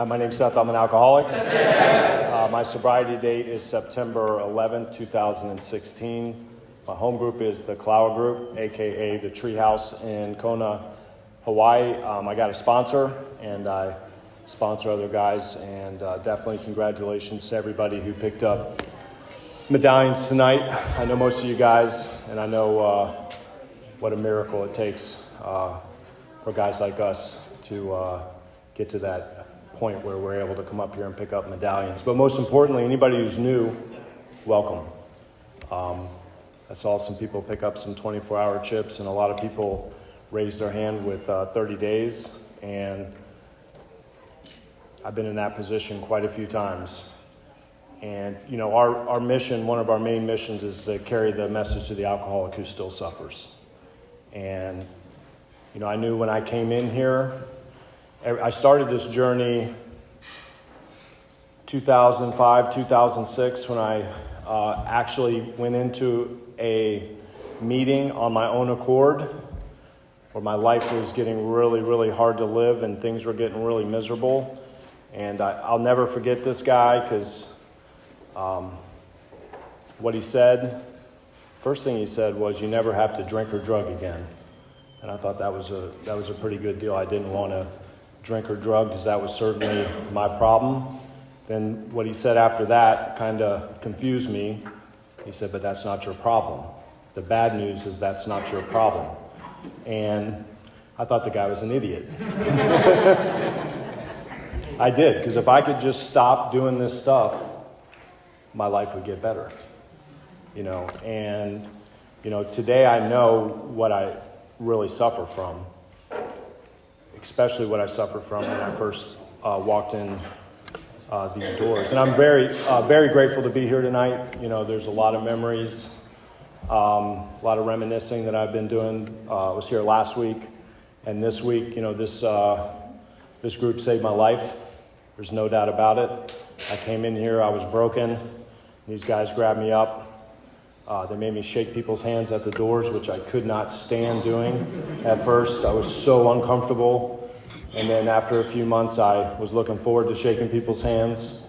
Hi, my name's Seth. I'm an alcoholic. My sobriety date is September 11, 2016. My home group is the Kailua Group, aka the Treehouse in Kona, Hawaii. I got a sponsor, and I sponsor other guys, and definitely congratulations to everybody who picked up medallions tonight. I know most of you guys, and I know what a miracle it takes for guys like us to get to that point where we're able to come up here and pick up medallions. But most importantly, anybody who's new, welcome. I saw some people pick up some 24-hour chips, and a lot of people raised their hand with 30 days, and I've been in that position quite a few times. And, you know, our mission, one of our main missions is to carry the message to the alcoholic who still suffers. And, you know, I knew when I came in here, I started this journey 2005, 2006, when I actually went into a meeting on my own accord where my life was getting really, really hard to live and things were getting really miserable. And I'll never forget this guy because what he said, first thing he said was, "You never have to drink or drug again." And I thought that was a pretty good deal. I didn't want to drink or drug because that was certainly my problem. Then what he said after that kind of confused me. He said, "But that's not your problem. The bad news is that's not your problem." And I thought the guy was an idiot. I did, because if I could just stop doing this stuff, my life would get better. You know, and, you know, today I know what I really suffer from, especially what I suffered from when I first walked in these doors. And I'm very grateful to be here tonight. You know, there's a lot of memories, a lot of reminiscing that I've been doing. I was here last week, and this week, you know, this group saved my life. There's no doubt about it. I came in here, I was broken. These guys grabbed me up. They made me shake people's hands at the doors, which I could not stand doing at first. I was so uncomfortable. And then after a few months, I was looking forward to shaking people's hands.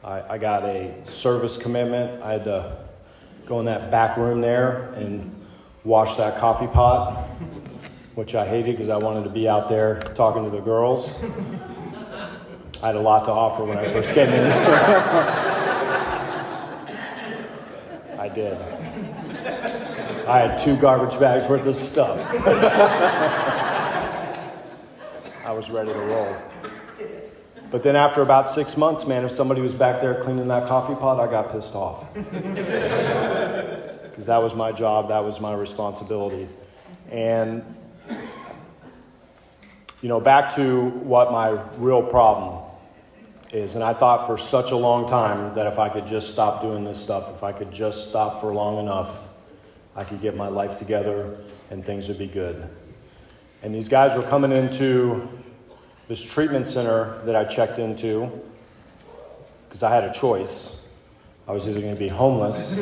I got a service commitment. I had to go in that back room there and wash that coffee pot, which I hated because I wanted to be out there talking to the girls. I had a lot to offer when I first came in. I did. I had 2 garbage bags worth of stuff. I was ready to roll. But then after about 6 months, man, if somebody was back there cleaning that coffee pot, I got pissed off. Because that was my job, that was my responsibility. And, you know, back to what my real problem is, and I thought for such a long time that if I could just stop doing this stuff, if I could just stop for long enough, I could get my life together and things would be good. And these guys were coming into this treatment center that I checked into because I had a choice. I was either going to be homeless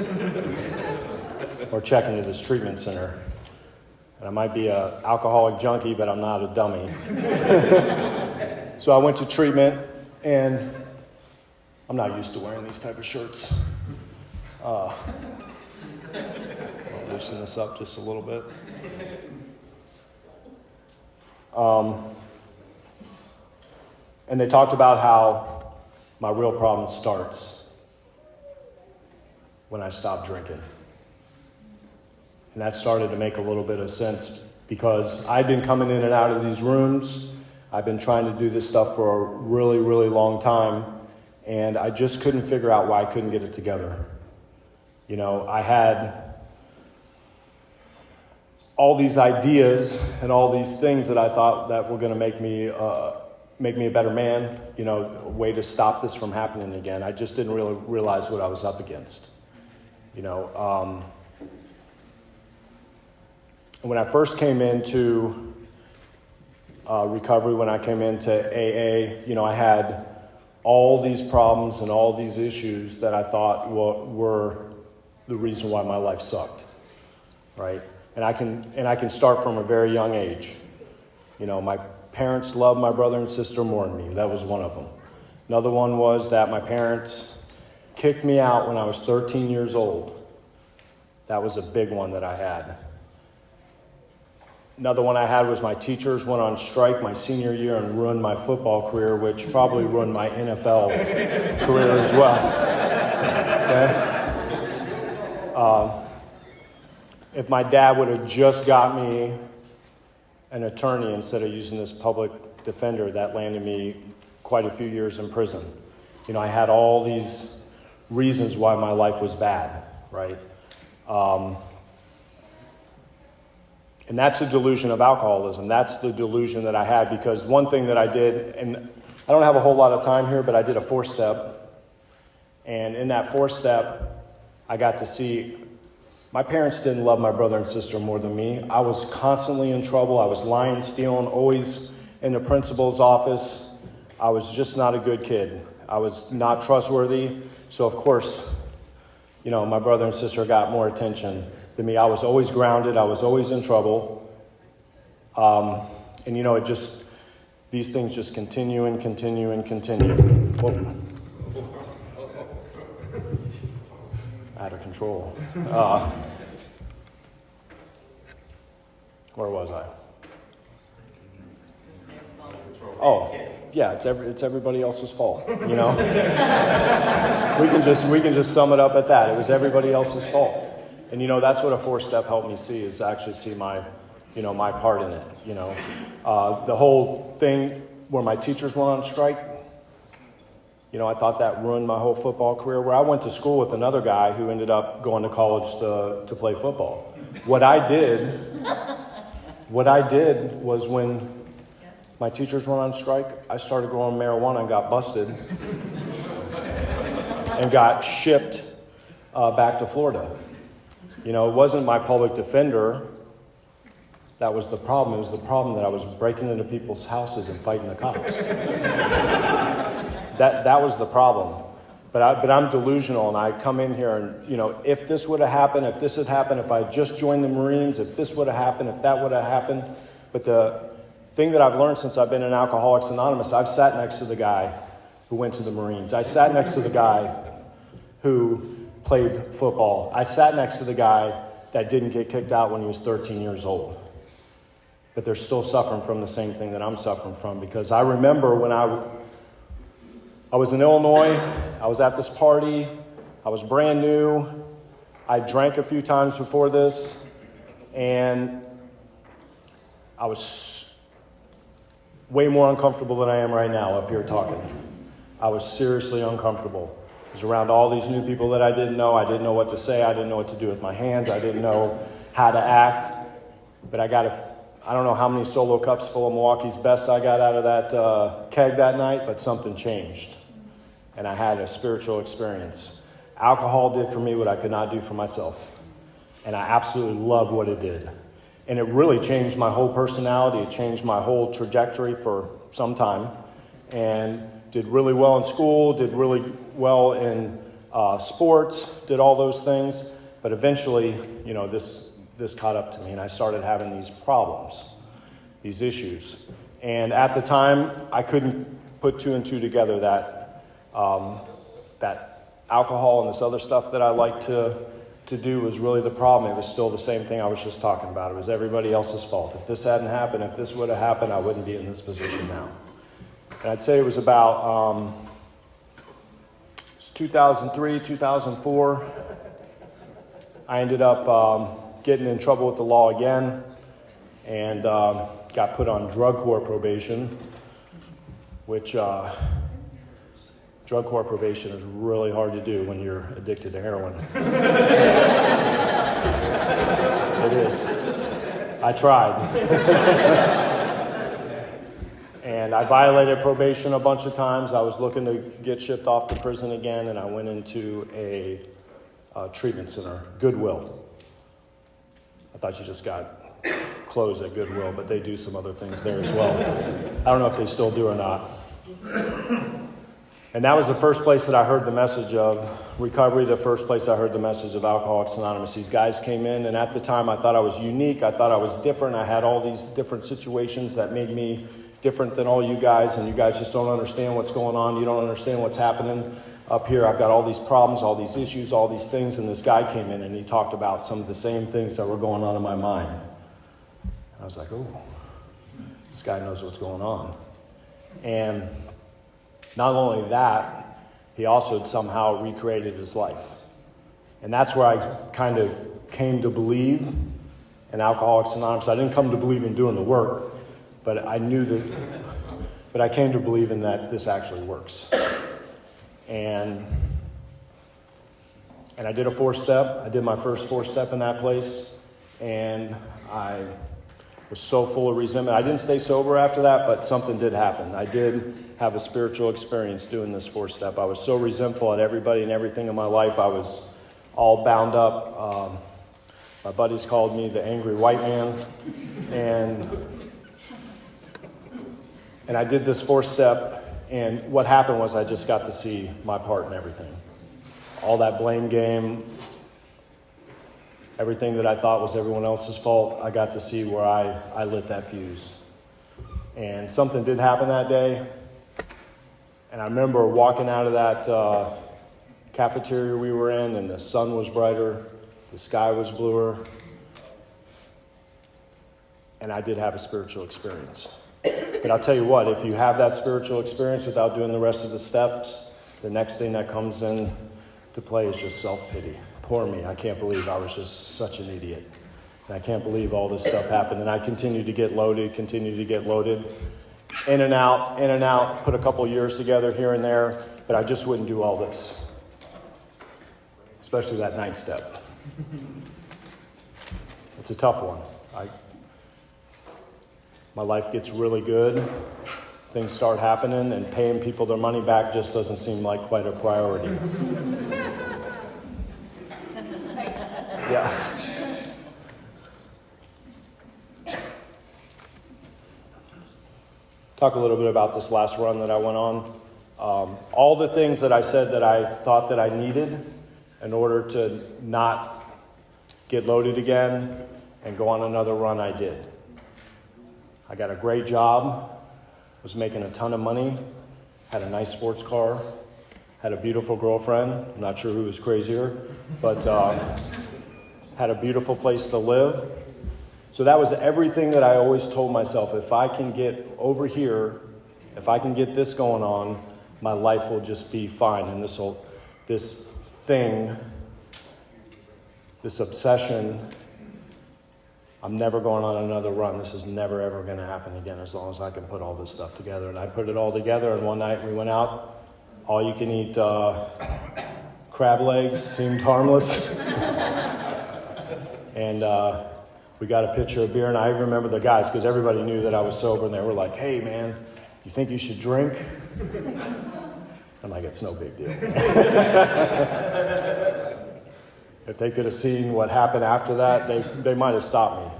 or check into this treatment center. And I might be an alcoholic junkie, but I'm not a dummy. So I went to treatment, and I'm not used to wearing these type of shirts. I'll loosen this up just a little bit. And they talked about how my real problem starts when I stop drinking. And that started to make a little bit of sense because I'd been coming in and out of these rooms. I've been trying to do this stuff for a really, really long time, and I just couldn't figure out why I couldn't get it together. You know, I had all these ideas and all these things that I thought that were going to make me a better man, you know, a way to stop this from happening again. I just didn't really realize what I was up against. You know, when I first came into recovery, when I came into AA, you know, I had all these problems and all these issues that I thought were the reason why my life sucked, right? And I can start from a very young age. You know, my parents loved my brother and sister more than me. That was one of them. Another one was that my parents kicked me out when I was 13 years old. That was a big one that I had. Another one I had was my teachers went on strike my senior year and ruined my football career, which probably ruined my NFL career as well. Okay? If my dad would have just got me an attorney instead of using this public defender, that landed me quite a few years in prison. You know, I had all these reasons why my life was bad, right? And that's the delusion of alcoholism. That's the delusion that I had, because one thing that I did, and I don't have a whole lot of time here, but I did a 4-step. And in that 4-step, I got to see my parents didn't love my brother and sister more than me. I was constantly in trouble. I was lying, stealing, always in the principal's office. I was just not a good kid. I was not trustworthy. So, of course, you know, my brother and sister got more attention than me. I was always grounded. I was always in trouble. And, you know, these things just continue and continue and continue. Whoa. Out of control. Where was I? Oh, yeah, it's everybody else's fault, you know? we can just sum it up at that. It was everybody else's fault. And, you know, that's what a 4-step helped me see, is actually see my part in it, you know. The whole thing where my teachers went on strike, you know, I thought that ruined my whole football career, where I went to school with another guy who ended up going to college to play football. What I did was, when my teachers went on strike, I started growing marijuana and got busted and got shipped back to Florida. You know, it wasn't my public defender that was the problem. It was the problem that I was breaking into people's houses and fighting the cops. That was the problem. But I'm delusional, and I come in here and, you know, if this would have happened, if this had happened, if I just joined the Marines, if this would have happened, if that would have happened. But the thing that I've learned since I've been in Alcoholics Anonymous, I've sat next to the guy who went to the Marines. I sat next to the guy who played football. I sat next to the guy that didn't get kicked out when he was 13 years old. But they're still suffering from the same thing that I'm suffering from, because I remember when I was in Illinois, I was at this party, I was brand new, I drank a few times before this, and I was way more uncomfortable than I am right now up here talking. I was seriously uncomfortable. I was around all these new people that I didn't know. I didn't know what to say. I didn't know what to do with my hands. I didn't know how to act. But I don't know how many solo cups full of Milwaukee's Best I got out of that keg that night, but something changed. And I had a spiritual experience. Alcohol did for me what I could not do for myself. And I absolutely loved what it did. And it really changed my whole personality. It changed my whole trajectory for some time. And did really well in school, did really well in sports, did all those things. But eventually, you know, this caught up to me, and I started having these problems, these issues. And at the time, I couldn't put 2 and 2 together that alcohol and this other stuff that I like to do was really the problem. It was still the same thing I was just talking about. It was everybody else's fault. If this hadn't happened, if this would have happened, I wouldn't be in this position now. And I'd say it was about 2003, 2004. I ended up getting in trouble with the law again, and got put on drug court probation, which drug court probation is really hard to do when you're addicted to heroin. It is. I tried. And I violated probation a bunch of times. I was looking to get shipped off to prison again, and I went into a treatment center, Goodwill. I thought you just got clothes at Goodwill, but they do some other things there as well. I don't know if they still do or not. And that was the first place that I heard the message of recovery, the first place I heard the message of Alcoholics Anonymous. These guys came in, and at the time I thought I was unique. I thought I was different. I had all these different situations that made me different than all you guys, and you guys just don't understand what's going on. You don't understand what's happening up here. I've got all these problems, all these issues, all these things. And this guy came in and he talked about some of the same things that were going on in my mind. I was like, oh, this guy knows what's going on. And not only that, he also somehow recreated his life. And that's where I kind of came to believe in Alcoholics Anonymous. I didn't come to believe in doing the work, but I came to believe in that this actually works. And I did a 4-step. I did my first 4-step in that place, and I was so full of resentment. I didn't stay sober after that, but something did happen. I did have a spiritual experience doing this 4-step. I was so resentful at everybody and everything in my life. I was all bound up. My buddies called me the angry white man, and I did this 4-step. And what happened was I just got to see my part in everything. All that blame game, everything that I thought was everyone else's fault, I got to see where I lit that fuse. And something did happen that day. And I remember walking out of that cafeteria we were in, and the sun was brighter, the sky was bluer, and I did have a spiritual experience. But I'll tell you what, if you have that spiritual experience without doing the rest of the steps, the next thing that comes in to play is just self-pity. Poor me, I can't believe I was just such an idiot. And I can't believe all this stuff happened. And I continued to get loaded. In and out, put a couple years together here and there, but I just wouldn't do all this. Especially that 9th step. It's a tough one. My life gets really good, things start happening, and paying people their money back just doesn't seem like quite a priority. Yeah. Talk a little bit about this last run that I went on. All the things that I said that I thought that I needed in order to not get loaded again and go on another run, I did. I got a great job, was making a ton of money, had a nice sports car, had a beautiful girlfriend. I'm not sure who was crazier, but had a beautiful place to live. So that was everything that I always told myself. If I can get over here, if I can get this going on, my life will just be fine. And this thing, this obsession, I'm never going on another run. This is never, ever going to happen again as long as I can put all this stuff together. And I put it all together, and one night we went out. All you can eat crab legs seemed harmless. And we got a pitcher of beer, and I remember the guys, because everybody knew that I was sober, and they were like, hey, man, you think you should drink? I'm like, it's no big deal. If they could have seen what happened after that, they might have stopped me.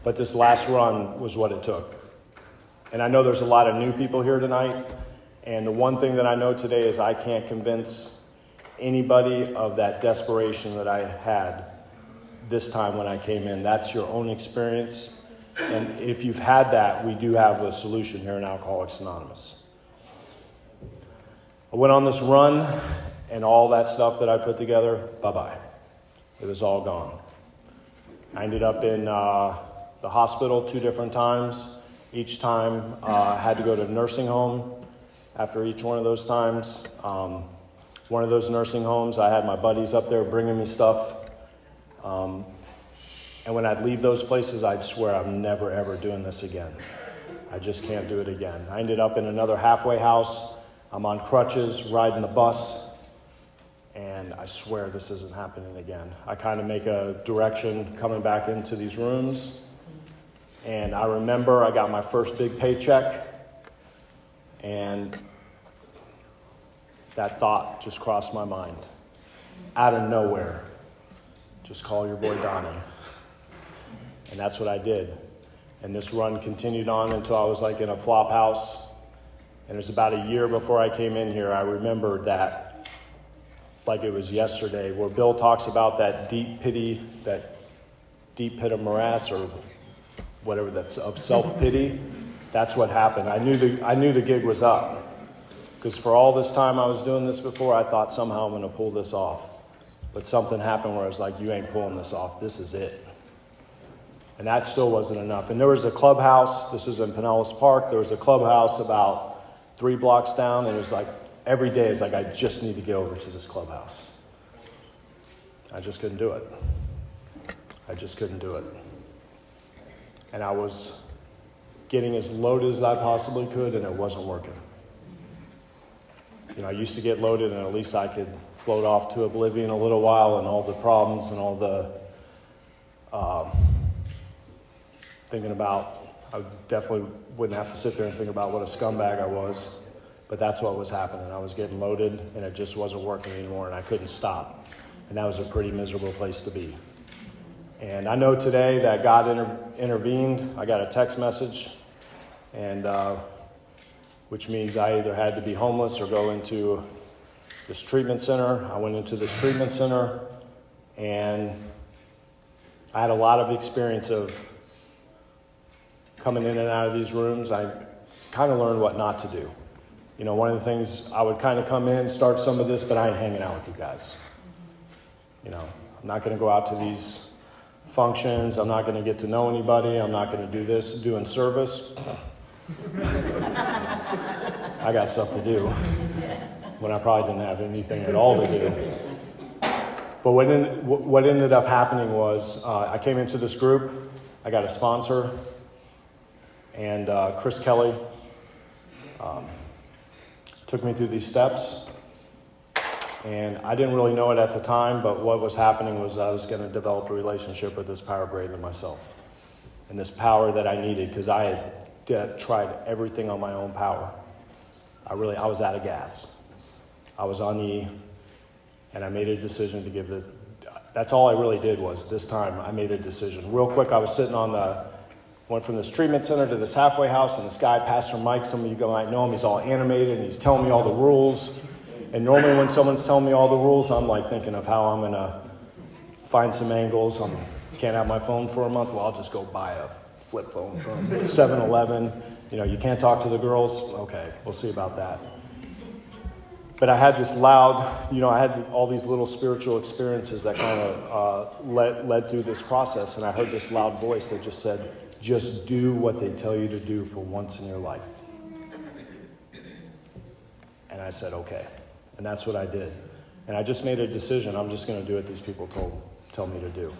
But this last run was what it took. And I know there's a lot of new people here tonight, and the one thing that I know today is I can't convince anybody of that desperation that I had this time when I came in. That's your own experience. And if you've had that, we do have a solution here in Alcoholics Anonymous. I went on this run, and all that stuff that I put together, bye-bye. It was all gone. I ended up in the hospital 2 different times. Each time I had to go to a nursing home after each one of those times. One of those nursing homes, I had my buddies up there bringing me stuff. And when I'd leave those places, I'd swear I'm never, ever doing this again. I just can't do it again. I ended up in another halfway house. I'm on crutches, riding the bus. And I swear this isn't happening again. I kind of make a direction coming back into these rooms. And I remember I got my first big paycheck. And that thought just crossed my mind. Out of nowhere. Just call your boy Donnie. And that's what I did. And this run continued on until I was like in a flop house. And it was about a year before I came in here, I remembered that like it was yesterday, where Bill talks about that deep pit of morass or whatever that's of self-pity. That's what happened. I knew the gig was up. Because for all this time I was doing this before, I thought somehow I'm going to pull this off. But something happened where I was like, you ain't pulling this off. This is it. And that still wasn't enough. And there was a clubhouse. This is in Pinellas Park. There was a clubhouse about 3 blocks down. And it was like, every day it's like, I just need to get over to this clubhouse. I just couldn't do it. I just couldn't do it. And I was getting as loaded as I possibly could, and it wasn't working. I used to get loaded, and at least I could float off to oblivion a little while, and all the problems and all the thinking about, I definitely wouldn't have to sit there and think about what a scumbag I was, but that's what was happening. I was getting loaded, and it just wasn't working anymore, and I couldn't stop. And that was a pretty miserable place to be. And I know today that God intervened. I got a text message, and which means I either had to be homeless or go into this treatment center. I went into this treatment center, and I had a lot of experience of coming in and out of these rooms. I kind of learned what not to do. One of the things, I would kind of come in, start some of this, but I ain't hanging out with you guys. I'm not going to go out to these functions. I'm not going to get to know anybody. I'm not going to do this, doing service. I got stuff to do when I probably didn't have anything at all to do. But what ended up happening was I came into this group. I got a sponsor, and Chris Kelly took me through these steps. And I didn't really know it at the time, but what was happening was I was going to develop a relationship with this power greater than myself. And this power that I needed, because I had tried everything on my own power. I was out of gas. I was on E, and I made a decision to give this. That's all I really did was this time I made a decision. Real quick, I was sitting went from this treatment center to this halfway house, and this guy, Pastor Mike, some of you might know him, he's all animated, and he's telling me all the rules. And normally when someone's telling me all the rules, I'm like thinking of how I'm going to find some angles. I can't have my phone for a month. Well, I'll just go buy a flip phone from 7-Eleven. You can't talk to the girls. Okay, we'll see about that. But I had this loud, I had all these little spiritual experiences that kind of led through this process. And I heard this loud voice that just said, just do what they tell you to do for once in your life. And I said, okay. And that's what I did. And I just made a decision. I'm just going to do what these people tell me to do.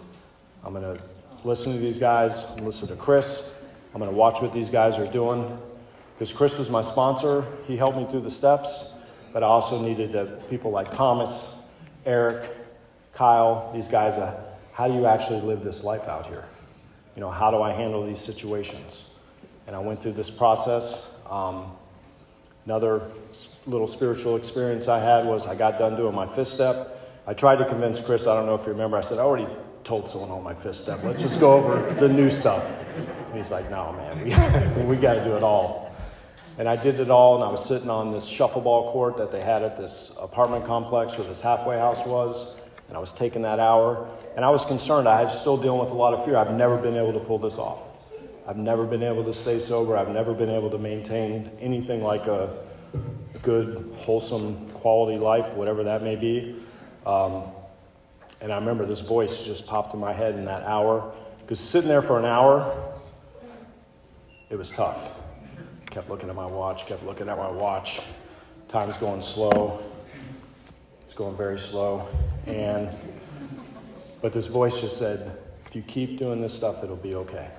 I'm going to listen to these guys, listen to Chris. I'm going to watch what these guys are doing. Because Chris was my sponsor. He helped me through the steps. But I also needed people like Thomas, Eric, Kyle, these guys. How do you actually live this life out here? How do I handle these situations? And I went through this process. Another little spiritual experience I had was I got done doing my fifth step. I tried to convince Chris, I don't know if you remember, I said, I already told someone on my fifth step. Let's just go over the new stuff. And he's like, no, man, we got to do it all. And I did it all, and I was sitting on this shuffleball court that they had at this apartment complex where this halfway house was, and I was taking that hour. And I was concerned. I was still dealing with a lot of fear. I've never been able to pull this off. I've never been able to stay sober. I've never been able to maintain anything like a good, wholesome, quality life, whatever that may be. And I remember this voice just popped in my head in that hour. Because sitting there for an hour, it was tough. Kept looking at my watch. Time's going slow. It's going very slow. But this voice just said, if you keep doing this stuff, it'll be okay.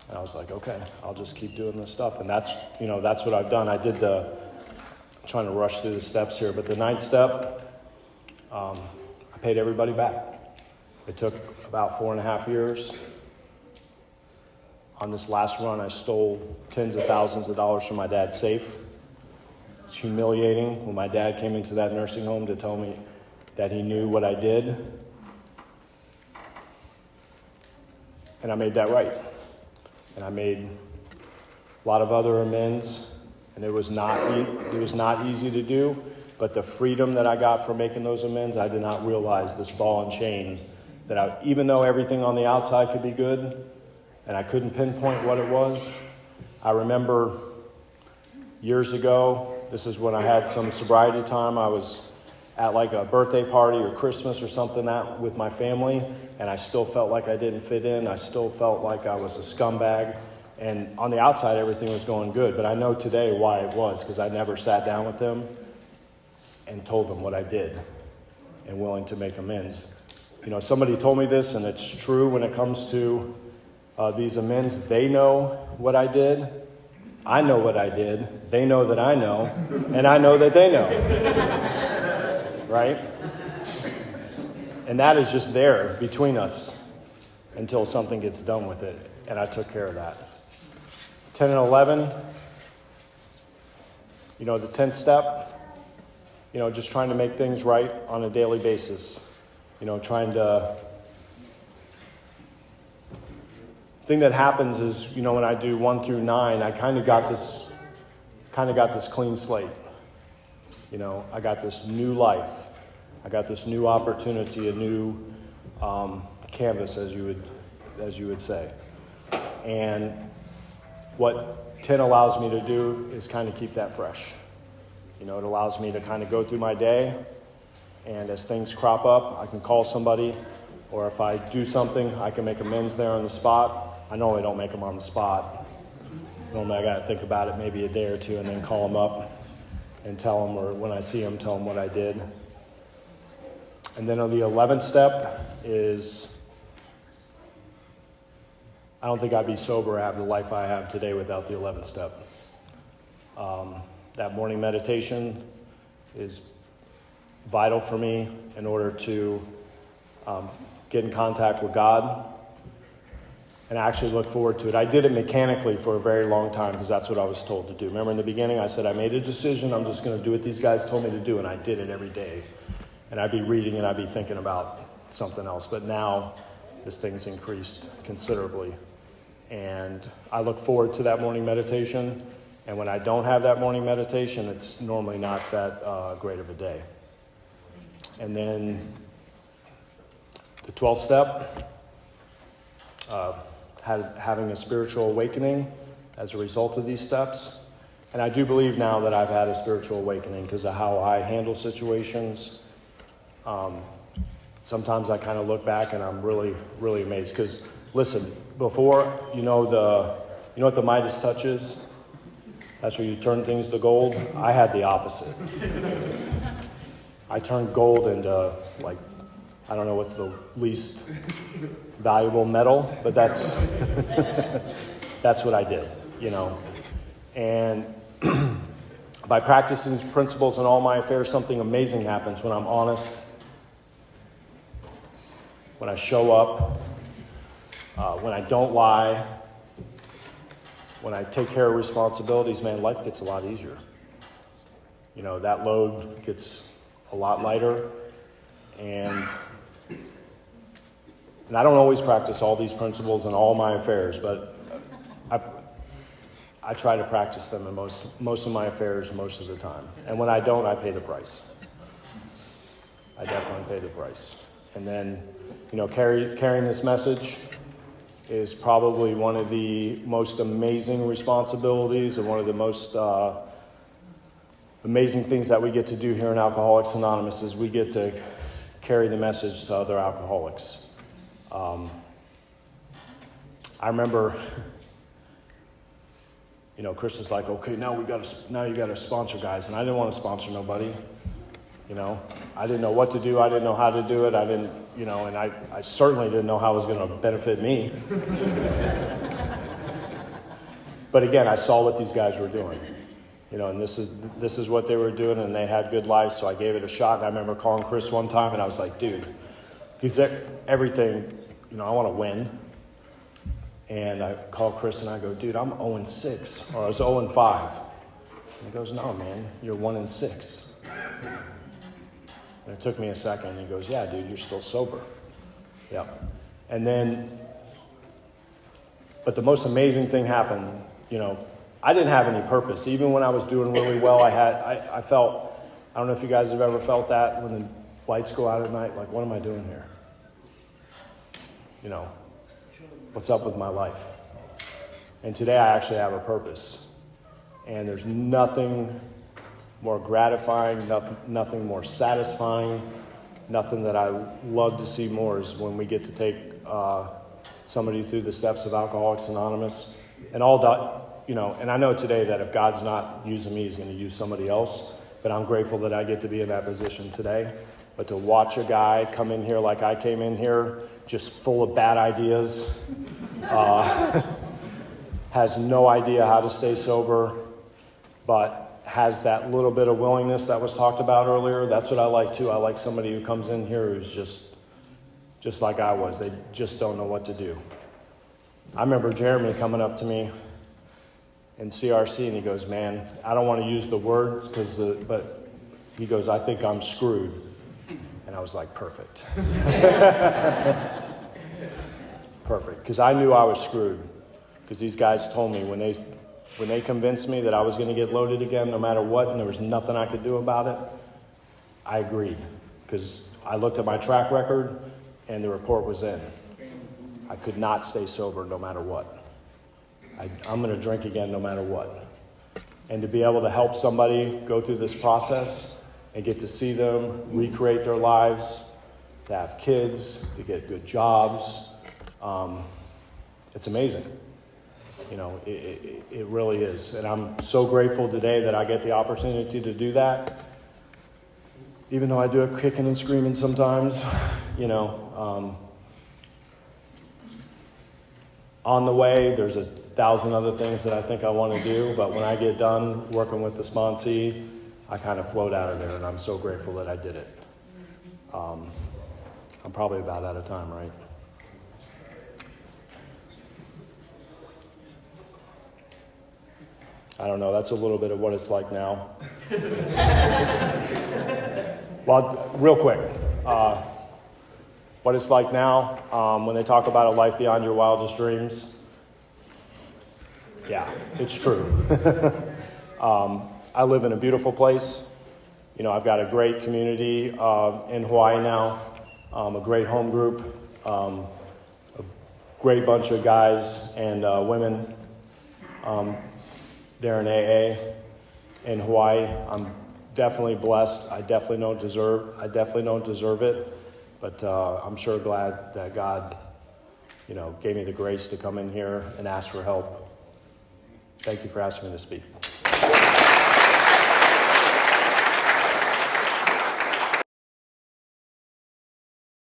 And I was like, okay, I'll just keep doing this stuff. And that's what I've done. I'm trying to rush through the steps here, but the ninth step, I paid everybody back. It took about 4.5 years. On this last run, I stole tens of thousands of dollars from my dad's safe. It's humiliating when my dad came into that nursing home to tell me that he knew what I did. And I made that right. And I made a lot of other amends, and it was not easy to do, but the freedom that I got from making those amends, I did not realize this ball and chain, even though everything on the outside could be good, and I couldn't pinpoint what it was, I remember years ago, this is when I had some sobriety time. I was at like a birthday party or Christmas or something with my family, and I still felt like I didn't fit in. I still felt like I was a scumbag. And on the outside, everything was going good. But I know today why it was, because I never sat down with them and told them what I did and willing to make amends. You know, somebody told me this, and it's true when it comes to these amends. They know what I did. I know what I did. They know that I know. And I know that they know. Right? And that is just there between us until something gets done with it. And I took care of that. 10 and 11, you know, the 10th step, you know, just trying to make things right on a daily basis. You know, trying to... thing that happens is, you know, when I do 1 through 9, I kind of got this clean slate. You know, I got this new life. I got this new opportunity, a new canvas, as you would say. And what 10 allows me to do is kind of keep that fresh. You know, it allows me to kind of go through my day, and as things crop up, I can call somebody, or if I do something, I can make amends there on the spot. I normally don't make them on the spot. Normally I got to think about it maybe a day or two and then call them up and tell them, or when I see them, tell them what I did. And then on the 11th step is, I don't think I'd be sober or have the life I have today without the 11th step. That morning meditation is vital for me in order to get in contact with God. And I actually look forward to it. I did it mechanically for a very long time because that's what I was told to do. Remember in the beginning, I said, I made a decision. I'm just going to do what these guys told me to do. And I did it every day. And I'd be reading and I'd be thinking about something else. But now this thing's increased considerably. And I look forward to that morning meditation. And when I don't have that morning meditation, it's normally not that great of a day. And then the 12th step, having a spiritual awakening as a result of these steps. And I do believe now that I've had a spiritual awakening because of how I handle situations. Sometimes I kind of look back and I'm really, really amazed. Because listen, before, you know what the Midas touch is? That's where you turn things to gold. I had the opposite. I turned gold into, like, I don't know what's the least valuable metal, but that's that's what I did, you know. And by practicing these principles in all my affairs, something amazing happens when I'm honest, when I show up, when I don't lie, when I take care of responsibilities. Man, life gets a lot easier. You know, that load gets a lot lighter. And I don't always practice all these principles in all my affairs, but I try to practice them in most of my affairs most of the time. And when I don't, I pay the price. I definitely pay the price. And then, you know, carrying this message is probably one of the most amazing responsibilities and one of the most amazing things that we get to do here in Alcoholics Anonymous is we get to carry the message to other alcoholics. I remember, you know, Chris was like, okay, now you got to sponsor guys. And I didn't want to sponsor nobody. You know, I didn't know what to do. I didn't know how to do it. I didn't, you know, and I certainly didn't know how it was going to benefit me. But again, I saw what these guys were doing. You know, and this is what they were doing, and they had good lives, so I gave it a shot. And I remember calling Chris one time, and I was like, dude, because everything, you know, I want to win. And I called Chris, and I go, dude, I'm 0-6, or I was 0-5. And he goes, no, man, you're 1-6. And it took me a second, and he goes, yeah, dude, you're still sober. Yeah. And then, but the most amazing thing happened, you know, I didn't have any purpose. Even when I was doing really well, I felt, I don't know if you guys have ever felt that when the lights go out at night, like, what am I doing here? You know, what's up with my life? And today I actually have a purpose. And there's nothing more gratifying, nothing more satisfying, nothing that I love to see more is when we get to take somebody through the steps of Alcoholics Anonymous. And all that, and I know today that if God's not using me, he's going to use somebody else. But I'm grateful that I get to be in that position today. But to watch a guy come in here like I came in here, just full of bad ideas, has no idea how to stay sober, but has that little bit of willingness that was talked about earlier. That's what I like too. I like somebody who comes in here who's just like I was. They just don't know what to do. I remember Jeremy coming up to me in CRC and he goes, man, I don't want to use the words but he goes, I think I'm screwed. And I was like, perfect. Perfect. Because I knew I was screwed. Because these guys told me when they convinced me that I was going to get loaded again no matter what and there was nothing I could do about it, I agreed. Because I looked at my track record and the report was in. I could not stay sober no matter what. I'm going to drink again no matter what. And to be able to help somebody go through this process and get to see them recreate their lives, to have kids, to get good jobs, it's amazing. It really is. And I'm so grateful today that I get the opportunity to do that. Even though I do it kicking and screaming sometimes, on the way, there's 1,000 other things that I think I want to do. But when I get done working with the sponsee, I kind of float out of there. And I'm so grateful that I did it. I'm probably about out of time, right? I don't know. That's a little bit of what it's like now. Well, real quick. What it's like now, when they talk about a life beyond your wildest dreams, yeah, it's true. I live in a beautiful place. I've got a great community in Hawaii now, a great home group, a great bunch of guys and women there in AA in Hawaii. I'm definitely blessed. I definitely don't deserve it. But I'm sure glad that God, gave me the grace to come in here and ask for help. Thank you for asking me to speak.